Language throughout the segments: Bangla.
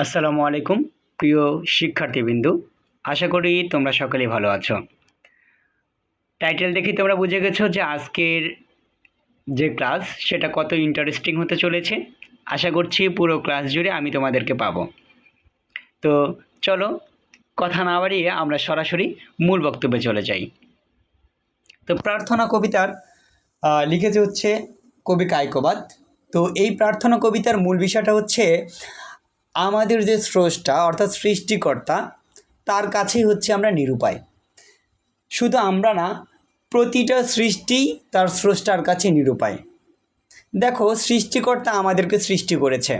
আসসালামু আলাইকুম প্রিয় শিক্ষার্থীবৃন্দু, আশা করি তোমরা সকলেই ভালো আছো। টাইটেল দেখে তোমরা বুঝে গেছো যে আজকের যে ক্লাস সেটা কত ইন্টারেস্টিং হতে চলেছে। আশা করছি পুরো ক্লাস জুড়ে আমি তোমাদেরকে পাবো। তো চলো কথা না বাড়িয়ে আমরা সরাসরি মূল বক্তব্যে চলে যাই। তো প্রার্থনা কবিতার লিখেছে হচ্ছে কবি কায়কোবাদ। তো এই প্রার্থনা কবিতার মূল বিষয়টা হচ্ছে আমাদের যে স্রষ্টা অর্থাৎ সৃষ্টিকর্তা, তার কাছেই হচ্ছে আমরা নিরুপায়। শুধু আমরা না, প্রতিটা সৃষ্টি তার স্রষ্টার কাছে নিরুপায়। দেখো, সৃষ্টিকর্তা আমাদেরকে সৃষ্টি করেছে,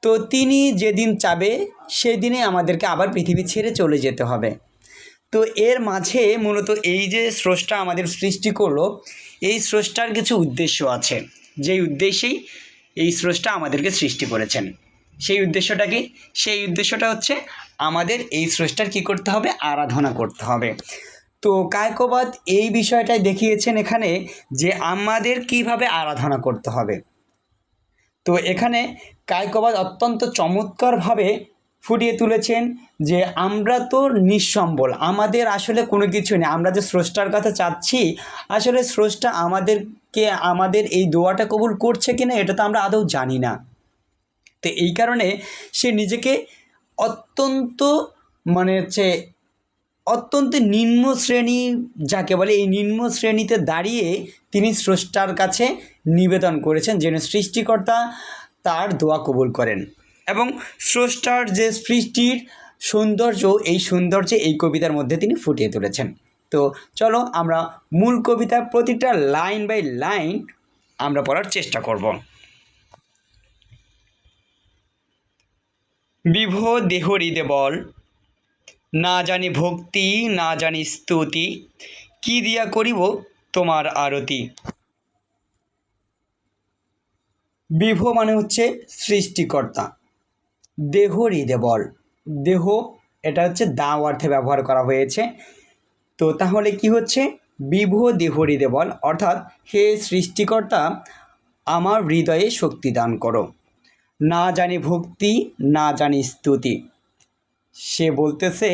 তো তিনি যেদিন চাবে সেদিনে আমাদেরকে আবার পৃথিবী ছেড়ে চলে যেতে হবে। তো এর মাঝে মূলত এই যে স্রষ্টা আমাদের সৃষ্টি করলো, এই স্রষ্টার কিছু উদ্দেশ্য আছে, যেই উদ্দেশ্যেই এই স্রষ্টা আমাদেরকে সৃষ্টি করেছেন। সেই উদ্দেশ্যটা কি? সেই উদ্দেশ্যটা হচ্ছে আমাদের এই স্রষ্টার কী করতে হবে? আরাধনা করতে হবে। তো কায়কোবাদ এই বিষয়টাই দেখিয়েছেন এখানে, যে আমাদের কিভাবে আরাধনা করতে হবে। তো এখানে কায়কোবাদ অত্যন্ত চমৎকারভাবে ফুটিয়ে তুলেছেন যে আমরা তো নিঃসম্বল, আমাদের আসলে কোনো কিছু নেই। আমরা যে স্রষ্টার কাছে চাচ্ছি, আসলে স্রষ্টা আমাদের এই দোয়াটা কবুল করছে কিনা এটা তো আমরা আদৌ জানি না। তো এই কারণে সে নিজেকে অত্যন্ত অত্যন্ত নিম্ন শ্রেণী, যাকে বলে এই নিম্ন শ্রেণীতে দাঁড়িয়ে তিনি স্রষ্টার কাছে নিবেদন করেছেন যেন সৃষ্টিকর্তা তার দোয়া কবুল করেন। এবং স্রষ্টার যে সৃষ্টির সৌন্দর্য, এই সৌন্দর্য এই কবিতার মধ্যে তিনি ফুটিয়ে তুলেছেন। তো চলো আমরা মূল কবিতার প্রতিটা লাইন বাই লাইন আমরা পড়ার চেষ্টা করব। বিভো দেহ হৃদে বল, না জানি ভক্তি না জানি স্তুতি, কি দিয়া করিব তোমার আরতি। বিভো মানে হচ্ছে সৃষ্টিকর্তা, দেহ হৃদে বল, দেহ এটা হচ্ছে দাও অর্থে ব্যবহার করা হয়েছে। তো তাহলে কি হচ্ছে? বিভো দেহ হৃদে বল, অর্থাৎ হে সৃষ্টিকর্তা আমার হৃদয়ে শক্তি দান করো। না জানি ভক্তি না জানি স্তুতি, সে বলতেছে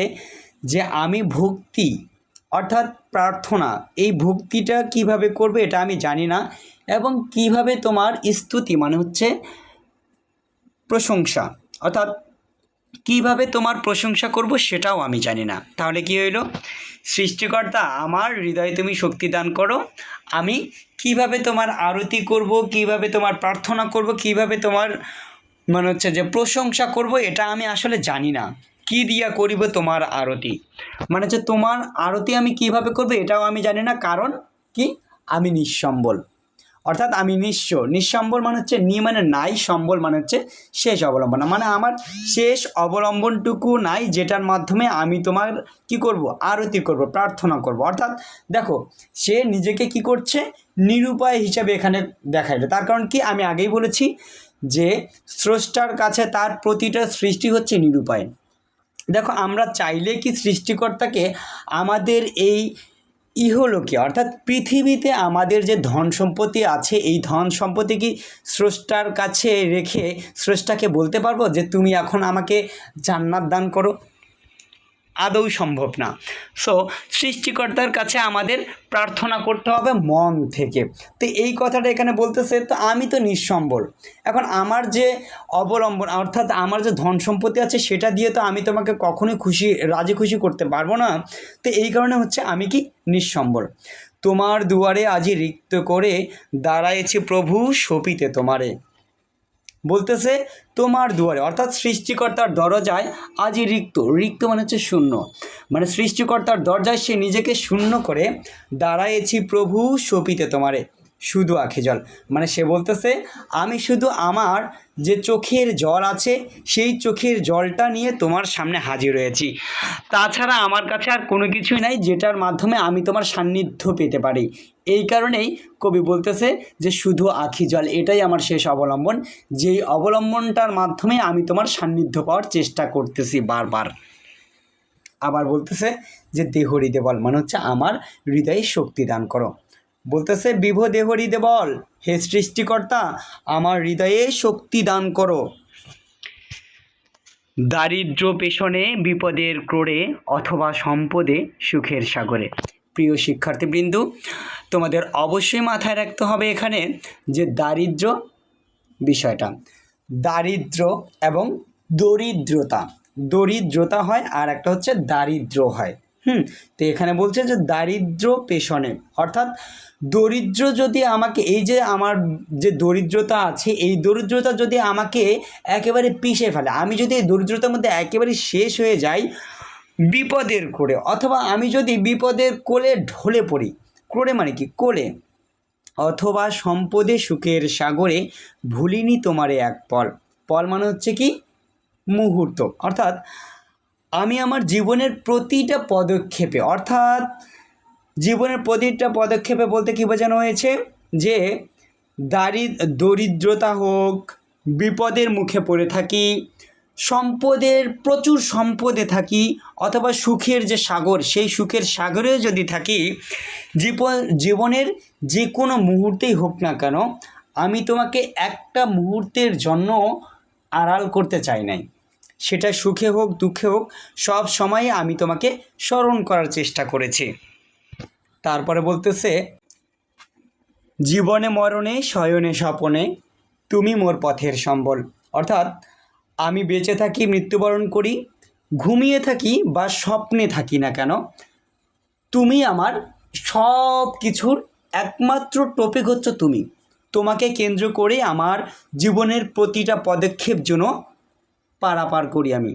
যে আমি ভক্তি অর্থাৎ প্রার্থনা, এই ভক্তিটা কিভাবে করবে এটা আমি জানি না, এবং কিভাবে তোমার স্তুতি মানে হচ্ছে প্রশংসা, অর্থাৎ কিভাবে তোমার প্রশংসা করব সেটাও আমি জানি না। তাহলে কি হইল? সৃষ্টিকর্তা আমার হৃদয়ে তুমি শক্তি দান করো, আমি কিভাবে তোমার আরতি করব, কিভাবে তোমার প্রার্থনা করব, কিভাবে তোমার যে প্রশংসা করব এটা আমি আসলে জানি না। কি দিয়া করিব তোমার আরতি, মানে হচ্ছে তোমার আরতি আমি কিভাবে করব এটাও আমি জানি না। কারণ কি? আমি নিঃসম্বল, অর্থাৎ আমি নিঃসম্বল মানে হচ্ছে মানে নাই, সম্বল মানে হচ্ছে শেষ অবলম্বন, মানে আমার শেষ অবলম্বনটুকু নাই, যেটার মাধ্যমে আমি তোমার কি করব? আরতি করব, প্রার্থনা করব। অর্থাৎ দেখো, সে নিজেকে কি করছে? নিরুপায় হিসাবে এখানে দেখাইল। তার কারণ কি? আমি আগেই বলেছি যে স্রষ্টার কাছে তার প্রতিটা সৃষ্টি হচ্ছে নিরুপায়। দেখো, আমরা চাইলে কি সৃষ্টিকর্তাকে আমাদের এই ইহলোকে অর্থাৎ পৃথিবীতে আমাদের যে ধন সম্পত্তি আছে, এই ধন সম্পত্তি কি স্রষ্টার কাছে রেখে স্রষ্টাকে বলতে পারবো যে তুমি এখন আমাকে জান্নাত দান করো? আদৌ সম্ভব না। সো সৃষ্টিকর্তার কাছে আমাদের প্রার্থনা করতে হবে মন থেকে। তো এই কথাটা এখানে বলতেছে, তো আমি তো নিঃসম্বল, এখন আমার যে অবলম্বন অর্থাৎ আমার যে ধন সম্পত্তি আছে সেটা দিয়ে তো আমি তোমাকে কখনোই রাজি খুশি করতে পারবো না। তো এই কারণে হচ্ছে আমি কি? নিঃসম্বল। তোমার দুয়ারে আজি রিক্ত করে দাঁড়াইছি প্রভু শোপিতে তোমারে। বলতেছে তোমার দুয়ারে অর্থাৎ সৃষ্টিকর্তার দরজায় আজই রিক্ত মানে হচ্ছে শূন্য, মানে সৃষ্টিকর্তার দরজায় সে নিজেকে শূন্য করে দাঁড়াইছি প্রভু শোপিতে তোমারে শুধু আঁখি জল, মানে সে বলতেছে আমি শুধু আমার যে চোখের জল আছে সেই চোখের জলটা নিয়ে তোমার সামনে হাজির হয়েছি, তাছাড়া আমার কাছে আর কোনো কিছুই নাই যেটার মাধ্যমে আমি তোমার সান্নিধ্য পেতে পারি। এই কারণেই কবি বলতেছে যে শুধু আঁখি জল এটাই আমার শেষ অবলম্বন, যেই অবলম্বনটার মাধ্যমে আমি তোমার সান্নিধ্য পাওয়ার চেষ্টা করতেছি বারবার। আবার বলতেছে যে দেহ হৃদে বল, মানে হচ্ছে আমার হৃদয়ে শক্তি দান করো। বলতেছে বিভো দেহ হৃদে বল, হে সৃষ্টিকর্তা আমার হৃদয়ে শক্তি দান করো। দারিদ্র্য পেছনে বিপদের ক্রোড়ে অথবা সম্পদে সুখের সাগরে। প্রিয় শিক্ষার্থীবৃন্দ, তোমাদের অবশ্যই মাথায় রাখতে হবে এখানে যে দারিদ্র্য বিষয়টা, দারিদ্র্য এবং দরিদ্রতা, দরিদ্রতা হয় আর একটা হচ্ছে দারিদ্র হয়। তো এখানে বলছে যে দারিদ্র পেছনে, অর্থাৎ দরিদ্র যদি আমাকে, এই যে আমার যে দরিদ্রতা আছে, এই দরিদ্রতা যদি আমাকে একেবারে পিষে ফেলে, আমি যদি এই দরিদ্রতার মধ্যে একেবারে শেষ হয়ে যাই বিপদের কোলে, অথবা আমি যদি বিপদের কোলে ঢলে পড়ি, কোলে মানে কি, কোলে, অথবা সম্পদে সুখের সাগরে ভুলিনি তোমারে এক পল। পল মানে হচ্ছে কি, মুহূর্ত, অর্থাৎ আমি আমার জীবনের প্রতিটা পদক্ষেপে, অর্থাৎ জীবনের প্রতিটা পদক্ষেপে বলতে কী বোঝানো হয়েছে, যে দরিদ্রতা হোক, বিপদের মুখে পড়ে থাকি, সম্পদের প্রচুর সম্পদে থাকি, অথবা সুখের যে সাগর, সেই সুখের সাগরেও যদি থাকি, জীবনের যে কোনো মুহূর্তেই হোক না কেন, আমি তোমাকে একটা মুহূর্তের জন্য আড়াল করতে চাই নাই। সেটা সুখে হোক দুঃখে হোক, সব সময় আমি তোমাকে স্মরণ করার চেষ্টা করেছি। তারপরে বলতেছে, জীবনে মরণে শয়নে স্বপনে তুমি মোর পথের সম্বল। অর্থাৎ আমি বেঁচে থাকি, মৃত্যুবরণ করি, ঘুমিয়ে থাকি বা স্বপ্নে থাকি না কেন, তুমি আমার সব কিছুর একমাত্র টপিক হচ্ছে তুমি। তোমাকে কেন্দ্র করে আমার জীবনের প্রতিটা পদক্ষেপ যেন পারাপার করি আমি।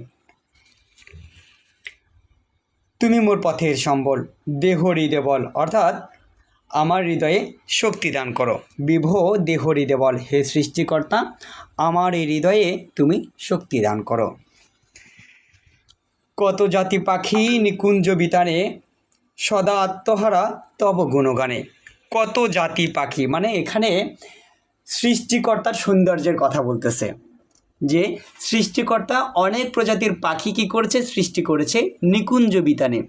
তুমি মোর পথের সম্বল, দেহ হৃদয় বল, অর্থাৎ আমার হৃদয়ে শক্তি দান করো। বিভো দেহ হৃদয় বল, হে সৃষ্টিকর্তা আমার এই হৃদয়ে তুমি শক্তি দান করো। কত জাতি পাখি নিকুঞ্জ বিতানে সদা আত্মহারা তব গুণগানে। কত জাতি পাখি মানে এখানে সৃষ্টিকর্তার সৌন্দর্যের কথা বলতেছে, যে সৃষ্টিকর্তা অনেক প্রজাতির পাখি কী করেছে, সৃষ্টি করেছে নিকুঞ্জ বিতানে।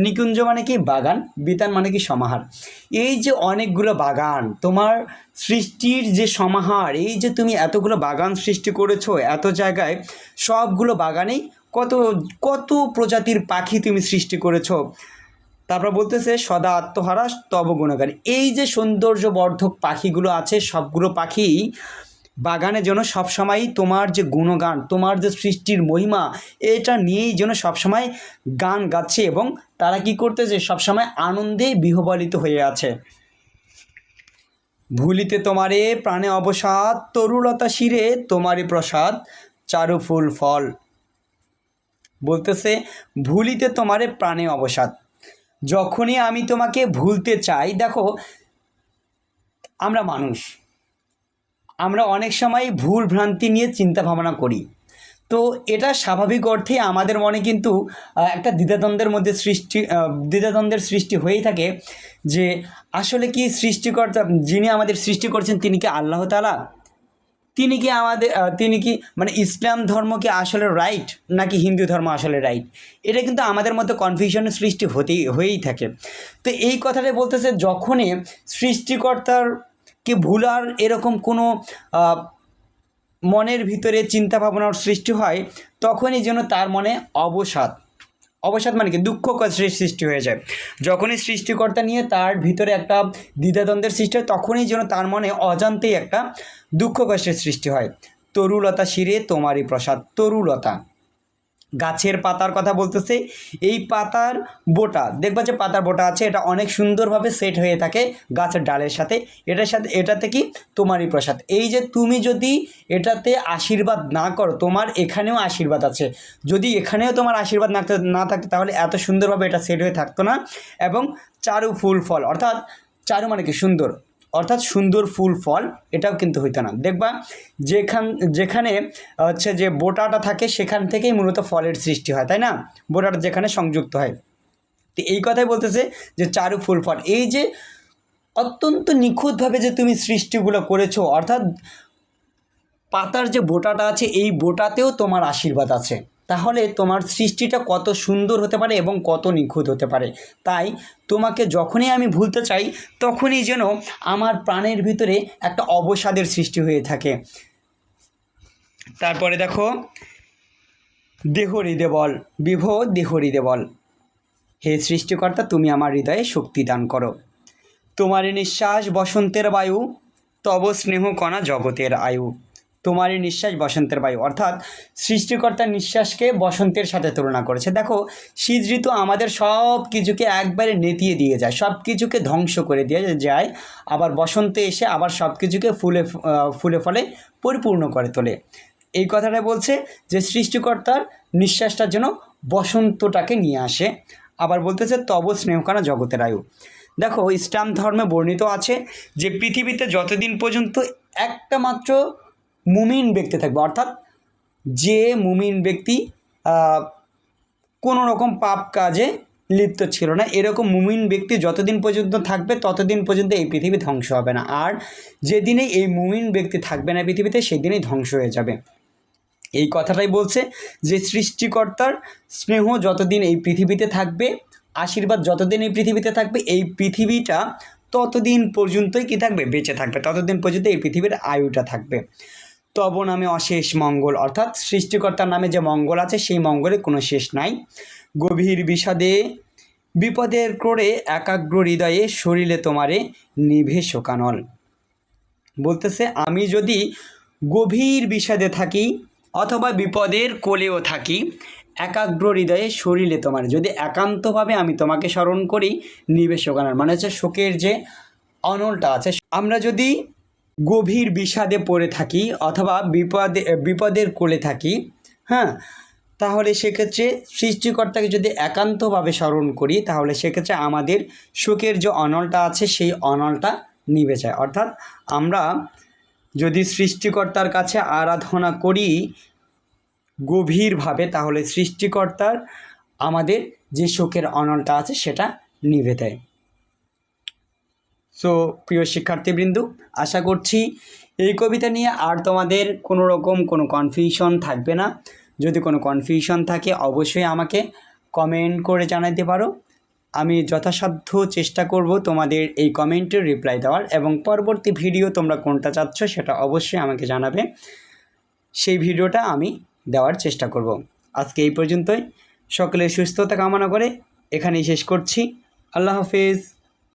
নিকুঞ্জ মানে কি, বাগান, বিতান মানে কি, সমাহার। এই যে অনেকগুলো বাগান, তোমার সৃষ্টির যে সমাহার, এই যে তুমি এতগুলো বাগান সৃষ্টি করেছো এত জায়গায়, সবগুলো বাগানেই কত কত প্রজাতির পাখি তুমি সৃষ্টি করেছো। তারপর বলতেছে সদা আত্মহারা তব গুণগান। এই যে সৌন্দর্যবর্ধক পাখিগুলো আছে, সবগুলো পাখি বাগানে যেন সবসময় তোমার যে গুণগান, তোমার যে সৃষ্টির মহিমা, এটা নিয়েই যেন সবসময় গান গাচ্ছে, এবং তারা কি করতেছে, সবসময় আনন্দে বিহ্বলিত হয়ে আছে। ভুলিতে তোমারে প্রাণে অবসাদ, তরুলতা শিরে তোমারই প্রসাদ, চারু ফুল ফল। বলতেছে ভুলিতে তোমারে প্রাণে অবসাদ, যখনই আমি তোমাকে ভুলতে চাই, দেখো আমরা মানুষ, আমরা অনেক সময় ভুল ভ্রান্তি নিয়ে চিন্তা ভাবনা করি, তো এটা স্বাভাবিক অর্থে আমাদের মনে কিন্তু একটা দ্বিধাদ্বন্দ্বের সৃষ্টি হয়েই থাকে, যে আসলে কি সৃষ্টিকর্তা যিনি আমাদের সৃষ্টি করছেন তিনি কি আল্লাহ তাআলা, তিনি কি মানে ইসলাম ধর্ম কি আসলে রাইট, নাকি হিন্দু ধর্ম আসলে রাইট, এটা কিন্তু আমাদের মধ্যে কনফিউশনের সৃষ্টি হয়েই থাকে। তো এই কথাটাই বলতেছে, যখনই সৃষ্টিকর্তার কি ভুলার এরকম কোনো মনের ভিতরে চিন্তা ভাবনার সৃষ্টি হয়, তখনই যেন তার মনে অবসাদ মানে কি, দুঃখ কষ্টের সৃষ্টি হয়ে যায়। যখনই সৃষ্টিকর্তা নিয়ে তার ভিতরে একটা দ্বিধাদ্বন্দ্বের সৃষ্টি হয়, তখনই যেন তার মনে অজান্তেই একটা দুঃখ কষ্টের সৃষ্টি হয়। তরুলতা শিরে তোমারই প্রসাদ। তরুলতা গাছের পাতার কথা বলতেছে, এই পাতার বোটা, দেখবা যে পাতার বোটা আছে, এটা অনেক সুন্দরভাবে সেট হয়ে থাকে গাছের ডালের সাথে, এটাতে কি তোমারই প্রসাদ। এই যে তুমি যদি এটাতে আশীর্বাদ না করো, তোমার এখানেও আশীর্বাদ আছে, যদি এখানেও তোমার আশীর্বাদ না থাকতো তাহলে এত সুন্দরভাবে এটা সেট হয়ে থাকতো না। এবং চারু ফুল ফল, অর্থাৎ চারু মানে কি, সুন্দর, অর্থাৎ সুন্দর ফুল ফল, এটাও কিন্তু হইতো না। দেখবা যেখানে হচ্ছে যে বোটাটা থাকে, সেখান থেকেই মূলত ফলের সৃষ্টি হয়, তাই না, বোটাটা যেখানে সংযুক্ত হয়। তো এই কথাই বলতেছে যে চারু ফুল ফল, এই যে অত্যন্ত নিখুঁতভাবে যে তুমি সৃষ্টিগুলো করেছো, অর্থাৎ পাতার যে বোটাটা আছে, এই বোটাতেও তোমার আশীর্বাদ আছে, তাহলে তোমার সৃষ্টিটা কত সুন্দর হতে পারে এবং কত নিখুঁত হতে পারে। তাই তোমাকে যখনই আমি ভুলতে চাই, তখনই যেন আমার প্রাণের ভিতরে একটা অবসাদের সৃষ্টি হয়ে থাকে। তারপরে দেখো, দেহ হৃদে বল, বিভো দেহ হৃদে বল। হে সৃষ্টিকর্তা, তুমি আমার হৃদয়ে শক্তি দান করো। তোমারই নিঃশ্বাস বসন্তের বায়ু, তব স্নেহ কণা জগতের আয়ু। তোমারই নিঃশ্বাস বসন্তের বায়ু, অর্থাৎ সৃষ্টিকর্তার নিঃশ্বাসকে বসন্তের সাথে তুলনা করেছে। দেখো, শীত ঋতু আমাদের সব কিছুকে একবারে নেতিয়ে দিয়ে যায়, সব কিছুকে ধ্বংস করে দিয়ে যায়। আবার বসন্তে এসে আবার সব কিছুকে ফুলে ফলে পরিপূর্ণ করে তোলে। এই কথাটা বলছে যে সৃষ্টিকর্তার নিঃশ্বাসটার যেন বসন্তটাকে নিয়ে আসে। আবার বলতেছে তব স্নেহকানা জগতের আয়ু। দেখো, ইসলাম ধর্মে বর্ণিত আছে যে পৃথিবীতে যতদিন পর্যন্ত একটা মাত্র মুমিন ব্যক্তি থাকবে, অর্থাৎ যে মুমিন ব্যক্তি কোনো রকম পাপ কাজে লিপ্ত ছিল না, এরকম মুমিন ব্যক্তি যতদিন পর্যন্ত থাকবে ততদিন পর্যন্ত এই পৃথিবী ধ্বংস হবে না। আর যেদিনেই এই মুমিন ব্যক্তি থাকবে না পৃথিবীতে, সেদিনেই ধ্বংস হয়ে যাবে। এই কথাটাই বলছে যে সৃষ্টিকর্তার স্নেহ যতদিন এই পৃথিবীতে থাকবে, আশীর্বাদ যতদিন এই পৃথিবীতে থাকবে, এই পৃথিবীটা ততদিন পর্যন্তই কী থাকবে, বেঁচে থাকবে, ততদিন পর্যন্ত এই পৃথিবীর আয়ুটা থাকবে। তব নামে অশেষ মঙ্গল, অর্থাৎ সৃষ্টিকর্তার নামে যে মঙ্গল আছে সেই মঙ্গলের কোনো শেষ নাই। গভীর বিষাদে বিপদের ক্রোড়ে একাগ্র হৃদয়ে শরীরে তোমারে নিভে শোকানল। বলতেছে, আমি যদি গভীর বিষাদে থাকি অথবা বিপদের কোলেও থাকি, একাগ্র হৃদয়ে শরীরে তোমার, যদি একান্তভাবে আমি তোমাকে স্মরণ করি, নিভে শোকানল মানে হচ্ছে শোকের যে অনলটা আছে। আমরা যদি গভীর বিষাদে পড়ে থাকি অথবা বিপদের কোলে থাকি, হ্যাঁ, তাহলে সেক্ষেত্রে সৃষ্টিকর্তাকে যদি একান্তভাবে স্মরণ করি, তাহলে সেক্ষেত্রে আমাদের শোকের যে অনলটা আছে সেই অনলটা নিভে যায়। অর্থাৎ আমরা যদি সৃষ্টিকর্তার কাছে আরাধনা করি গভীরভাবে, তাহলে সৃষ্টিকর্তার আমাদের যে শোকের অনলটা আছে সেটা নিভে দেয়। সো প্রিয় শিক্ষার্থীবৃন্দ, আশা করছি এই কবিতা নিয়ে আর তোমাদের কোনো রকম কোনো কনফিউশন থাকবে না। যদি কোনো কনফিউশন থাকে অবশ্যই আমাকে কমেন্ট করে জানাতে পারো। আমি যথাসাধ্য চেষ্টা করব তোমাদের এই কমেন্টের রিপ্লাই দেওয়ার, এবং পরবর্তী ভিডিও তোমরা কোনটা চাচ্ছ সেটা অবশ্যই আমাকে জানাবে, সেই ভিডিওটা আমি দেওয়ার চেষ্টা করব। আজকে এই পর্যন্তই, সকলের সুস্থতা কামনা করে এখানেই শেষ করছি। আল্লাহ হাফেজ।